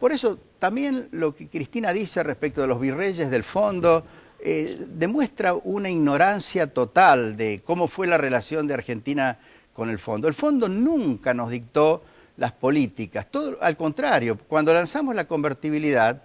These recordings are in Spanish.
Por eso también lo que Cristina dice respecto de los virreyes del fondo demuestra una ignorancia total de cómo fue la relación de Argentina con el fondo. El fondo nunca nos dictó las políticas, todo al contrario. Cuando lanzamos la convertibilidad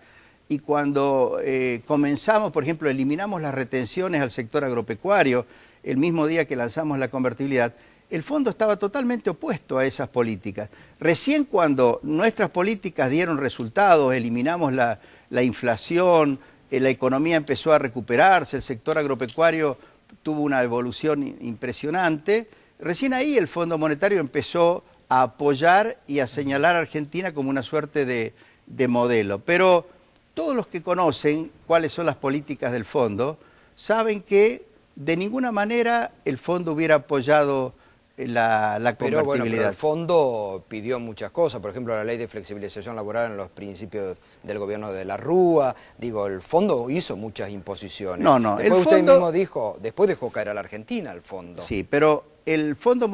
y cuando comenzamos, por ejemplo, eliminamos las retenciones al sector agropecuario, el mismo día que lanzamos la convertibilidad, el fondo estaba totalmente opuesto a esas políticas. Recién cuando nuestras políticas dieron resultados, eliminamos la inflación, la economía empezó a recuperarse, el sector agropecuario tuvo una evolución impresionante, recién ahí el Fondo Monetario empezó a apoyar y a señalar a Argentina como una suerte de modelo. Pero todos los que conocen cuáles son las políticas del fondo saben que de ninguna manera el fondo hubiera apoyado la convertibilidad. Pero bueno, pero el fondo pidió muchas cosas, por ejemplo la ley de flexibilización laboral en los principios del gobierno de la Rúa. Digo, el fondo hizo muchas imposiciones. No, no, después el usted fondo... mismo dijo, después dejó caer a la Argentina el fondo. Sí, pero el fondo,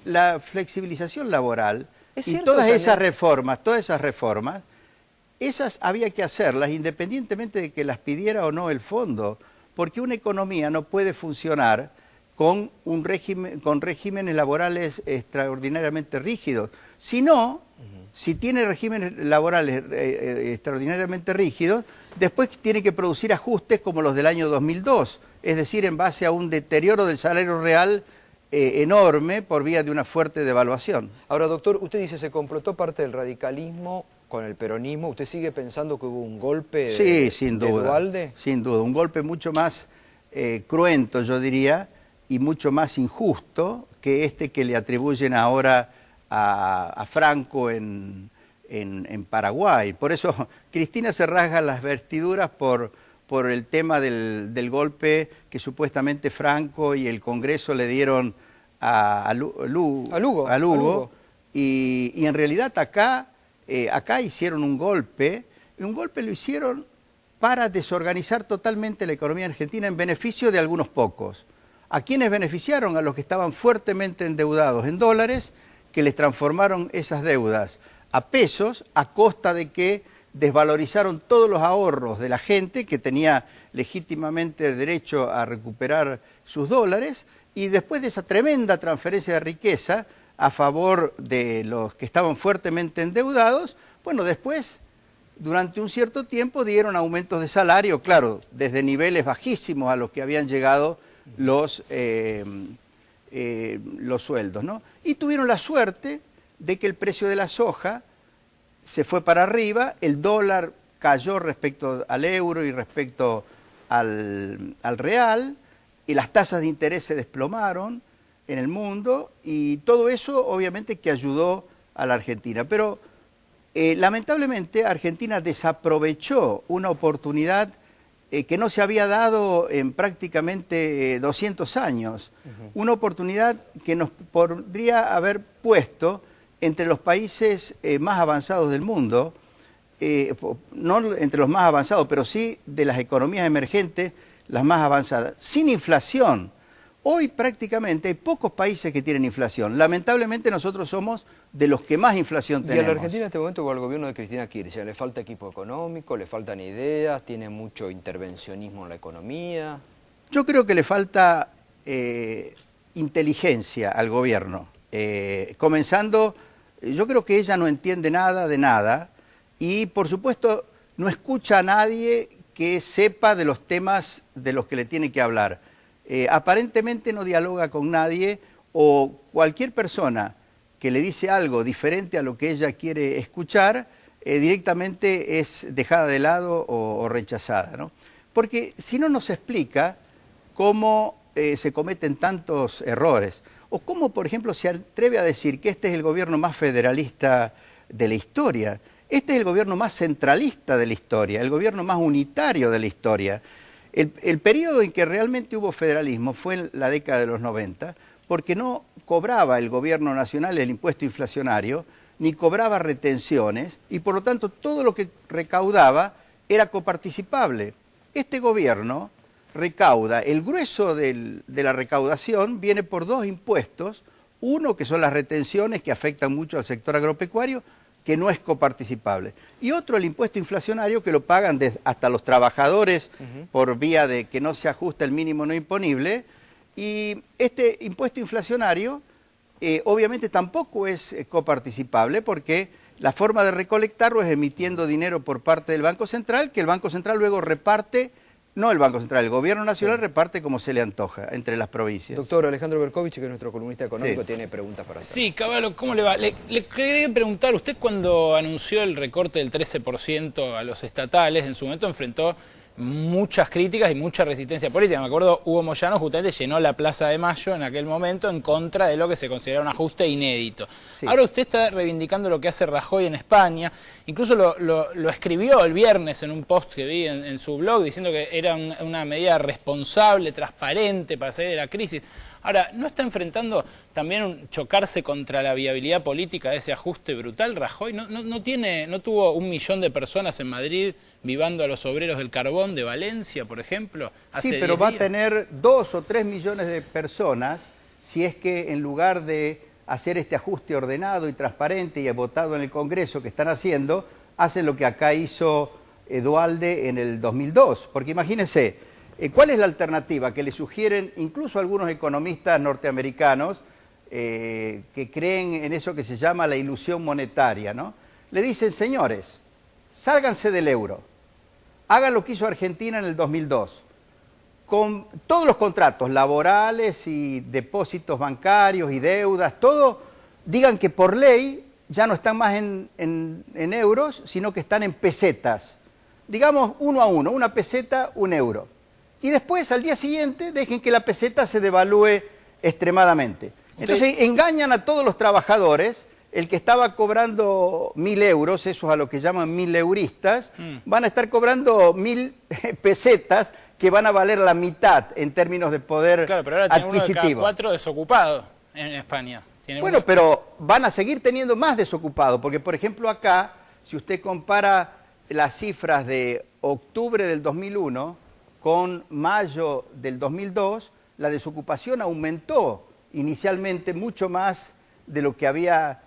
la flexibilización laboral y todas esas reformas, esas había que hacerlas independientemente de que las pidiera o no el fondo, porque una economía no puede funcionar con regímenes laborales extraordinariamente rígidos. Si no, si tiene regímenes laborales extraordinariamente rígidos, después tiene que producir ajustes como los del año 2002, es decir, en base a un deterioro del salario real enorme por vía de una fuerte devaluación. Ahora, doctor, usted dice, se complotó parte del radicalismo con el peronismo. ¿Usted sigue pensando que hubo un golpe sin de duda, Duhalde? Sin duda, un golpe mucho más cruento, yo diría, y mucho más injusto que este que le atribuyen ahora a Franco en Paraguay. Por eso Cristina se rasga las vestiduras por el tema del golpe que supuestamente Franco y el Congreso le dieron a Lugo. Y en realidad acá hicieron un golpe, y un golpe lo hicieron para desorganizar totalmente la economía argentina en beneficio de algunos pocos. ¿A quiénes beneficiaron? A los que estaban fuertemente endeudados en dólares, que les transformaron esas deudas a pesos a costa de que desvalorizaron todos los ahorros de la gente que tenía legítimamente derecho a recuperar sus dólares, y después de esa tremenda transferencia de riqueza a favor de los que estaban fuertemente endeudados, bueno, después, durante un cierto tiempo, dieron aumentos de salario, claro, desde niveles bajísimos a los que habían llegado los sueldos, ¿no? Y tuvieron la suerte de que el precio de la soja se fue para arriba, el dólar cayó respecto al euro y respecto al real, y las tasas de interés se desplomaron en el mundo, y todo eso obviamente que ayudó a la Argentina. Pero lamentablemente Argentina desaprovechó una oportunidad que no se había dado en prácticamente 200 años. Una oportunidad que nos podría haber puesto entre los países más avanzados del mundo, no entre los más avanzados, pero sí de las economías emergentes, las más avanzadas, sin inflación. Hoy prácticamente hay pocos países que tienen inflación. Lamentablemente nosotros somos de los que más inflación tenemos. ¿Y a la Argentina en este momento con el gobierno de Cristina Kirchner le falta equipo económico, le faltan ideas, tiene mucho intervencionismo en la economía? Yo creo que le falta inteligencia al gobierno. Comenzando, yo creo que ella no entiende nada de nada y por supuesto no escucha a nadie que sepa de los temas de los que le tiene que hablar. Aparentemente no dialoga con nadie, o cualquier persona que le dice algo diferente a lo que ella quiere escuchar, directamente es dejada de lado o rechazada, ¿no? Porque si no nos explica cómo se cometen tantos errores, o cómo, por ejemplo, se atreve a decir que este es el gobierno más federalista de la historia, este es el gobierno más centralista de la historia, el gobierno más unitario de la historia. El periodo en que realmente hubo federalismo fue en la década de los 90, porque no cobraba el gobierno nacional el impuesto inflacionario, ni cobraba retenciones, y por lo tanto todo lo que recaudaba era coparticipable. Este gobierno recauda, el grueso de la recaudación viene por dos impuestos, uno que son las retenciones que afectan mucho al sector agropecuario, que no es coparticipable. Y otro, el impuesto inflacionario, que lo pagan hasta los trabajadores por vía de que no se ajusta el mínimo no imponible. Y este impuesto inflacionario obviamente tampoco es coparticipable, porque la forma de recolectarlo es emitiendo dinero por parte del Banco Central, que el Banco Central luego reparte. No el Banco Central, el Gobierno Nacional reparte como se le antoja entre las provincias. Doctor Alejandro Berkovich, que es nuestro columnista económico, tiene preguntas para hacer. Sí, Cavallo, ¿cómo le va? Le quería preguntar, usted cuando anunció el recorte del 13% a los estatales, en su momento enfrentó muchas críticas y mucha resistencia política. Me acuerdo, Hugo Moyano justamente llenó la Plaza de Mayo en aquel momento en contra de lo que se considera un ajuste inédito. Sí. Ahora usted está reivindicando lo que hace Rajoy en España, incluso lo escribió el viernes en un post que vi en su blog, diciendo que era una medida responsable, transparente para salir de la crisis. Ahora, ¿no está enfrentando también un chocarse contra la viabilidad política de ese ajuste brutal, Rajoy? ¿No tuvo 1 millón de personas en Madrid vivando a los obreros del carbón de Valencia, por ejemplo? Sí, pero va a tener 2 o 3 millones de personas si es que en lugar de hacer este ajuste ordenado y transparente y votado en el Congreso que están haciendo, hacen lo que acá hizo Duhalde en el 2002. Porque imagínense, ¿cuál es la alternativa que le sugieren incluso algunos economistas norteamericanos que creen en eso que se llama la ilusión monetaria, ¿no? Le dicen, señores, sálganse del euro, hagan lo que hizo Argentina en el 2002, con todos los contratos laborales y depósitos bancarios y deudas, todo, digan que por ley ya no están más en euros, sino que están en pesetas. Digamos 1 a 1, 1 peseta, 1 euro. Y después, al día siguiente, dejen que la peseta se devalúe extremadamente. Entonces, engañan a todos los trabajadores. El que estaba cobrando 1.000 euros, esos a lo que llaman 1.000euristas, van a estar cobrando 1.000 pesetas que van a valer la mitad en términos de poder adquisitivo. Claro, pero ahora tiene uno de cada 4 desocupados en España. Bueno, pero van a seguir teniendo más desocupados, porque, por ejemplo, acá, si usted compara las cifras de octubre del 2001... con mayo del 2002, la desocupación aumentó inicialmente mucho más de lo que había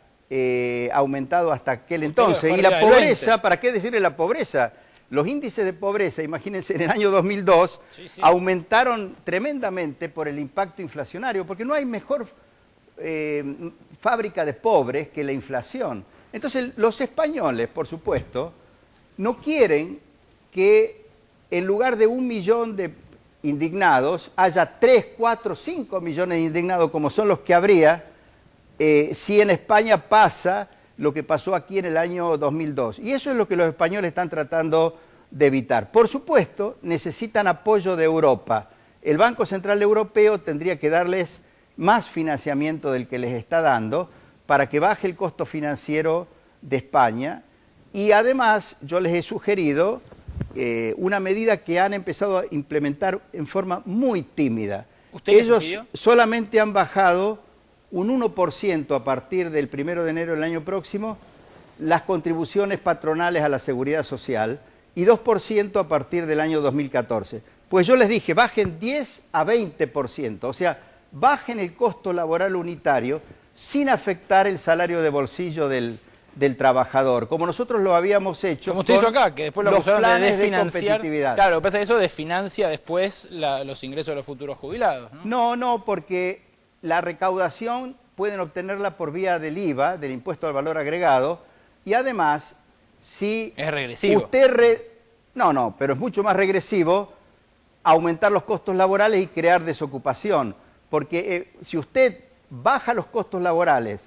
aumentado hasta aquel entonces. Y la pobreza, ¿para qué decirle la pobreza? Los índices de pobreza, imagínense, en el año 2002, aumentaron tremendamente por el impacto inflacionario, porque no hay mejor fábrica de pobres que la inflación. Entonces, los españoles, por supuesto, no quieren que en lugar de 1 millón de indignados, haya 3, 4, 5 millones de indignados, como son los que habría si en España pasa lo que pasó aquí en el año 2002. Y eso es lo que los españoles están tratando de evitar. Por supuesto, necesitan apoyo de Europa. El Banco Central Europeo tendría que darles más financiamiento del que les está dando para que baje el costo financiero de España. Y además, yo les he sugerido una medida que han empezado a implementar en forma muy tímida. Ellos solamente han bajado un 1% a partir del 1 de enero del año próximo las contribuciones patronales a la seguridad social y 2% a partir del año 2014. Pues yo les dije, bajen 10 a 20%, o sea, bajen el costo laboral unitario sin afectar el salario de bolsillo del trabajador, como nosotros lo habíamos hecho. Como usted hizo acá, que después lo acusaron de desfinanciar. Claro, lo que pasa es que eso desfinancia después los ingresos de los futuros jubilados, ¿no? No, porque la recaudación pueden obtenerla por vía del IVA, del impuesto al valor agregado, y además, si es regresivo. No, pero es mucho más regresivo aumentar los costos laborales y crear desocupación, porque si usted baja los costos laborales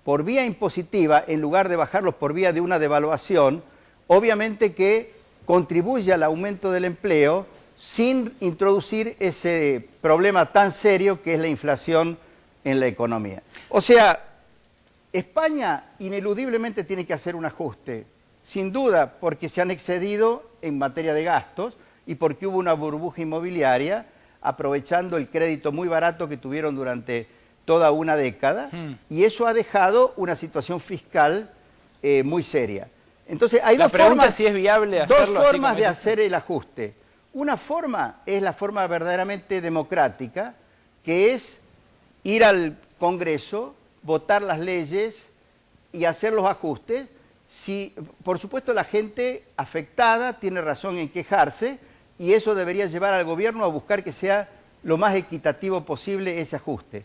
por vía impositiva, en lugar de bajarlos por vía de una devaluación, obviamente que contribuye al aumento del empleo sin introducir ese problema tan serio que es la inflación en la economía. O sea, España ineludiblemente tiene que hacer un ajuste, sin duda porque se han excedido en materia de gastos y porque hubo una burbuja inmobiliaria aprovechando el crédito muy barato que tuvieron durante toda una década, y eso ha dejado una situación fiscal muy seria. Entonces, hay dos formas, si es viable hacerlo, dos formas de hacer el ajuste. Una forma es la forma verdaderamente democrática, que es ir al Congreso, votar las leyes y hacer los ajustes Si, por supuesto, la gente afectada tiene razón en quejarse y eso debería llevar al gobierno a buscar que sea lo más equitativo posible ese ajuste.